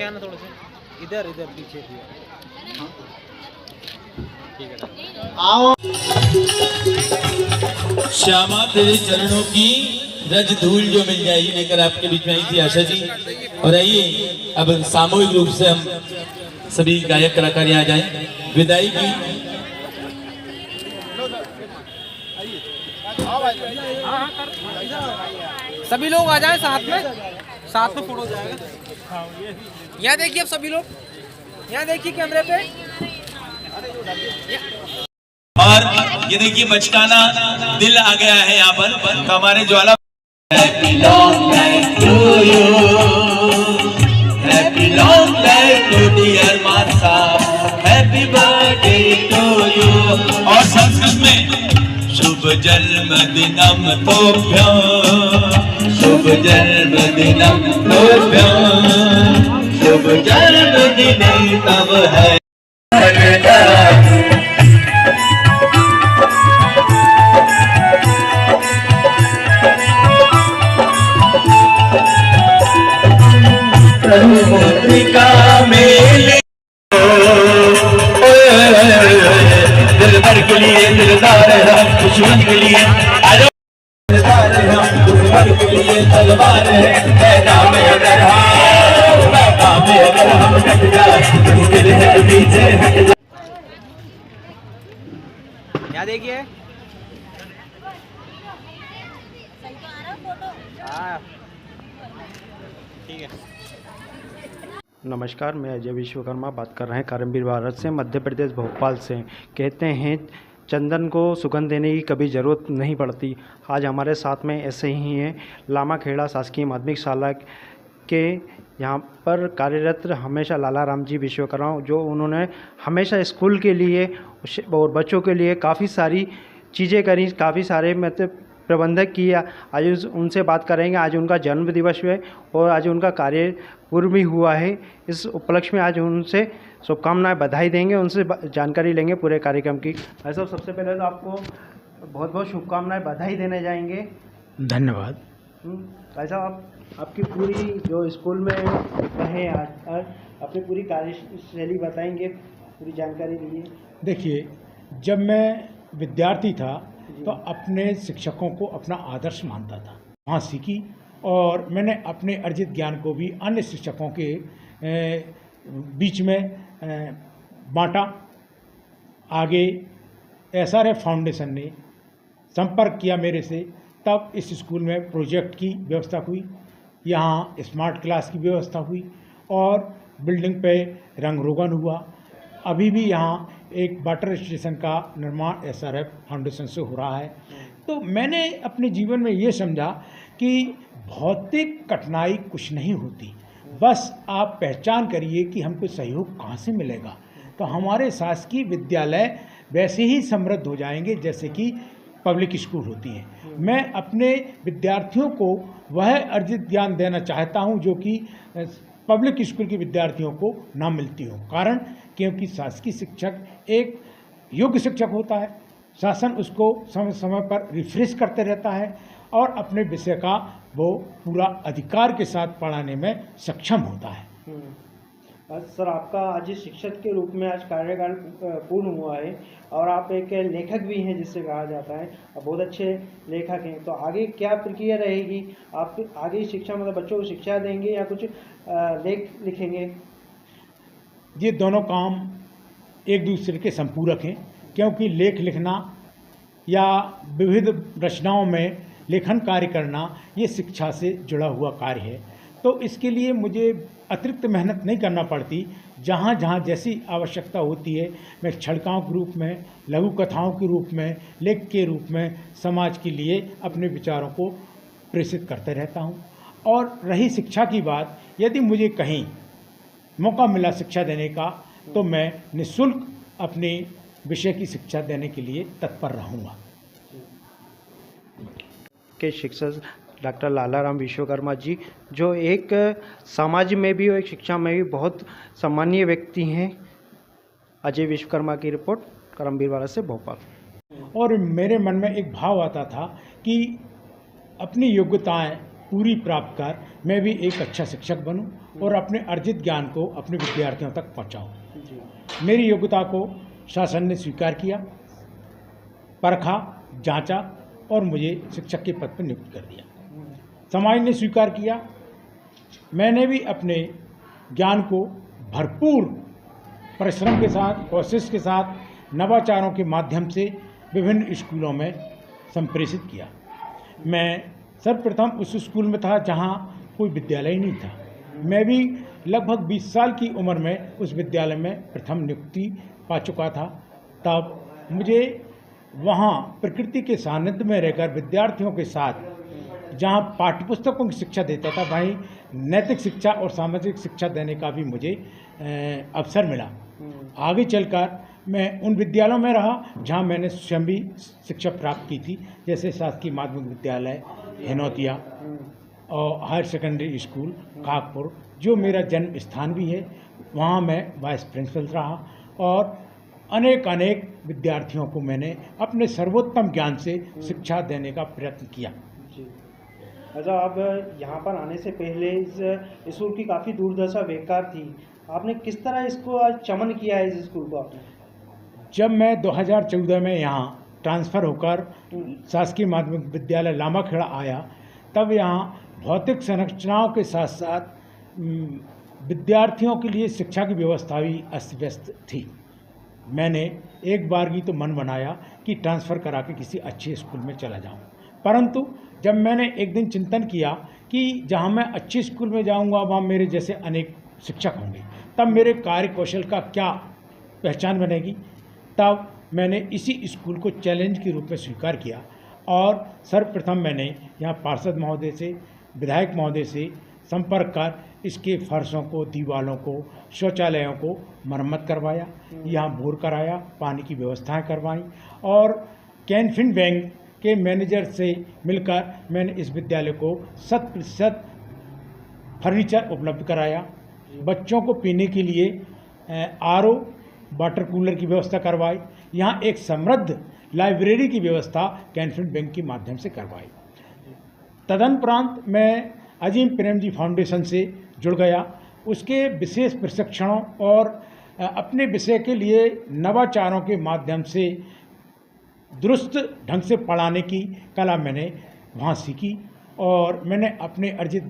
आना थोड़े से, इधर इधर पीछे भी। ठीक है, आओ। श्यामा तेरे चरणों की रज धूल जो मिल जाएगी लेकर आपके बीच में आई थी आशा जी। और आइए अब सामूहिक रूप से हम सभी गायक कलाकार यहाँ जाएं विदाई की। सभी लोग आ जाएं साथ में फोटो जाएगा। यहाँ देखिए अब सभी लोग, यहाँ देखिए कैमरे पे। और ये देखिए बचकाना दिल आ गया है यहाँ पर तो हमारे Jwala. Happy long life to you, happy long life to dear Mansa, happy birthday to you. और संस्कृत में शुभ जन्मदिनम तोभ्यं, शुभ जन्मदिनम तोभ्यं, शुभ जन्मदिन तब है। मोनिका मेले दिलबर के लिए दिलदार हम दुश्मन के लिए दिलदार हम दुश्मन के लिए तलवार है नाम अगर हम कट जाए मुश्किल है पीछे हट जाए। यहाँ देखिए ठीक है। नमस्कार, मैं अजय विश्वकर्मा बात कर रहे हैं करमवीर भारत से, मध्य प्रदेश भोपाल से। कहते हैं चंदन को सुगंध देने की कभी ज़रूरत नहीं पड़ती। आज हमारे साथ में ऐसे ही हैं लामाखेड़ा शासकीय माध्यमिक शाला के यहाँ पर कार्यरत हमेशा लाला राम जी विश्वकर्मा, जो उन्होंने हमेशा स्कूल के लिए और बच्चों के लिए काफ़ी सारी चीज़ें करी, काफ़ी सारे मतलब प्रबंधक किया। आज उनसे बात करेंगे। आज उनका जन्म दिवस है और आज उनका कार्य पूर्ण भी हुआ है। इस उपलक्ष्य में आज उनसे शुभकामनाएं बधाई देंगे, उनसे जानकारी लेंगे पूरे कार्यक्रम की। भाई साहब, सबसे पहले तो आपको बहुत बहुत शुभकामनाएं बधाई देने जाएंगे। धन्यवाद। भाई साहब, आपकी पूरी जो स्कूल में रहे आज अपनी पूरी कार्यशैली बताएंगे, पूरी जानकारी दीजिए। देखिए, जब मैं विद्यार्थी था तो अपने शिक्षकों को अपना आदर्श मानता था, वहाँ सीखी और मैंने अपने अर्जित ज्ञान को भी अन्य शिक्षकों के बीच में बांटा। आगे SRF फाउंडेशन ने संपर्क किया मेरे से, तब इस स्कूल में प्रोजेक्ट की व्यवस्था हुई, यहाँ स्मार्ट क्लास की व्यवस्था हुई और बिल्डिंग पे रंग रोगन हुआ। अभी भी यहाँ एक वाटर स्टेशन का निर्माण SRF फाउंडेशन से हो रहा है। तो मैंने अपने जीवन में ये समझा कि भौतिक कठिनाई कुछ नहीं होती, बस आप पहचान करिए कि हमको सहयोग कहाँ से मिलेगा, तो हमारे शासकीय विद्यालय वैसे ही समृद्ध हो जाएंगे जैसे कि पब्लिक स्कूल होती हैं। मैं अपने विद्यार्थियों को वह अर्जित ज्ञान देना चाहता हूँ जो कि पब्लिक स्कूल के विद्यार्थियों को ना मिलती हो। कारण क्योंकि शासकीय शिक्षक एक योग्य शिक्षक होता है, शासन उसको समय समय पर रिफ्रेश करते रहता है और अपने विषय का वो पूरा अधिकार के साथ पढ़ाने में सक्षम होता है। सर, आपका आज शिक्षक के रूप में आज कार्यकाल पूर्ण हुआ है और आप एक लेखक भी हैं जिससे कहा जाता है, और बहुत अच्छे लेखक हैं। तो आगे क्या प्रक्रिया रहेगी? आप आगे शिक्षा मतलब बच्चों को शिक्षा देंगे या कुछ लेख लिखेंगे? ये दोनों काम एक दूसरे के संपूरक हैं, क्योंकि लेख लिखना या विविध रचनाओं में लेखन कार्य करना ये शिक्षा से जुड़ा हुआ कार्य है। तो इसके लिए मुझे अतिरिक्त मेहनत नहीं करना पड़ती। जहाँ जहाँ जैसी आवश्यकता होती है मैं छड़काओं के रूप में, लघु कथाओं के रूप में, लेख के रूप में समाज के लिए अपने विचारों को प्रेषित करते रहता हूँ। और रही शिक्षा की बात, यदि मुझे कहीं मौका मिला शिक्षा देने का तो मैं निःशुल्क अपने विषय की शिक्षा देने के लिए तत्पर रहूँगा। के शिक्षक डॉक्टर लाला राम विश्वकर्मा जी, जो एक समाज में भी और एक शिक्षा में भी बहुत सम्मानीय व्यक्ति हैं। अजय विश्वकर्मा की रिपोर्ट, करमवीर भारत से, भोपाल। और मेरे मन में एक भाव आता था कि अपनी योग्यताएं पूरी प्राप्त कर मैं भी एक अच्छा शिक्षक बनूं और अपने अर्जित ज्ञान को अपने विद्यार्थियों तक पहुंचाऊं। जी। मेरी योग्यता को शासन ने स्वीकार किया, परखा, जांचा और मुझे शिक्षक के पद पर नियुक्त कर दिया। समाज ने स्वीकार किया। मैंने भी अपने ज्ञान को भरपूर परिश्रम के साथ, कोशिश के साथ, नवाचारों के माध्यम से विभिन्न स्कूलों में संप्रेषित किया। मैं सर्वप्रथम उस स्कूल में था जहां कोई विद्यालय ही नहीं था। मैं भी लगभग 20 साल की उम्र में उस विद्यालय में प्रथम नियुक्ति पा चुका था। तब मुझे वहां प्रकृति के सानिध्य में रहकर विद्यार्थियों के साथ जहां पाठ्यपुस्तकों की शिक्षा देता था, वहीं नैतिक शिक्षा और सामाजिक शिक्षा देने का भी मुझे अवसर मिला। आगे चलकर मैं उन विद्यालयों में रहा जहां मैंने स्वयं भी शिक्षा प्राप्त की थी, जैसे शासकीय माध्यमिक विद्यालय हिनौतिया और हायर सेकेंडरी स्कूल काकपुर, जो मेरा जन्म स्थान भी है। वहां मैं वाइस प्रिंसिपल रहा और अनेक विद्यार्थियों को मैंने अपने सर्वोत्तम ज्ञान से शिक्षा देने का प्रयत्न किया। जी। अच्छा, अब यहाँ पर आने से पहले इस स्कूल की काफ़ी दुर्दशा बेकार थी। आपने किस तरह इसको आज चमन किया है, इस स्कूल को आपने? जब मैं 2014 में यहाँ ट्रांसफ़र होकर शासकीय माध्यमिक विद्यालय लामाखेड़ा आया, तब यहाँ भौतिक संरचनाओं के साथ साथ विद्यार्थियों के लिए शिक्षा की व्यवस्था भी अस्त व्यस्त थी। मैंने एक बार ही तो मन बनाया कि ट्रांसफ़र करा के किसी अच्छे स्कूल में चला जाऊं, परंतु जब मैंने एक दिन चिंतन किया कि जहां मैं अच्छे स्कूल में जाऊंगा वहां मेरे जैसे अनेक शिक्षक होंगे, तब मेरे कार्य कौशल का क्या पहचान बनेगी। तब मैंने इसी स्कूल को चैलेंज के रूप में स्वीकार किया और सर्वप्रथम मैंने यहाँ पार्षद महोदय से, विधायक महोदय से संपर्क कर इसके फर्शों को, दीवारों को, शौचालयों को मरम्मत करवाया, यहाँ बोर कराया, पानी की व्यवस्थाएं करवाई और कैनफिन बैंक के मैनेजर से मिलकर मैंने इस विद्यालय को 100% फर्नीचर उपलब्ध कराया। बच्चों को पीने के लिए आरओ, वाटर कूलर की व्यवस्था करवाई। यहाँ एक समृद्ध लाइब्रेरी की व्यवस्था कैनफिन बैंक के माध्यम से करवाई। तदनुपरांत मैं अजीम प्रेमजी फाउंडेशन से जुड़ गया। उसके विशेष प्रशिक्षणों और अपने विषय के लिए नवाचारों के माध्यम से दुरुस्त ढंग से पढ़ाने की कला मैंने वहाँ सीखी और मैंने अपने अर्जित